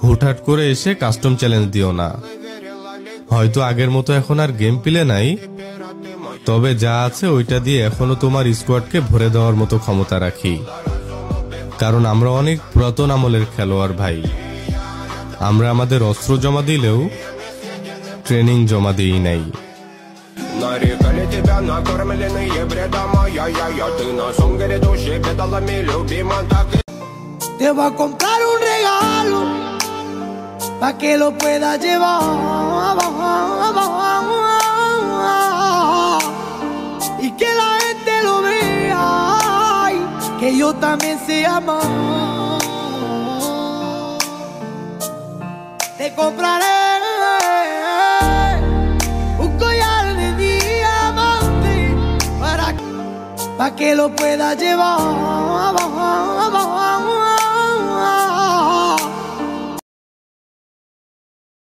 হুটহাট করে এসে কাস্টম চ্যালেঞ্জ দিও না। হয়তো আগের মতো এখন আর গেম প্লে নাই, তবে যা আছে ওইটা দিয়ে এখনো তোমার স্কোয়াডকে ভরে দেওয়ার মতো ক্ষমতা রাখি। কারণ আমরা অনেক পুরাতন আমলের খেলোয়াড় ভাই। আমরা আমাদের অস্ত্র জমা দিলেও ট্রেনিং জমা দিই নাই। Нарекали тебя накормленные бредом, ай-яй-яй, ты на сон грядущий педалами любима, так и... Te voy a comprar un regalo pa' que lo puedas llevar y que la gente lo vea, ay, que yo también sé amar. Te compraré un collar de diamante pa' que lo puedas llevar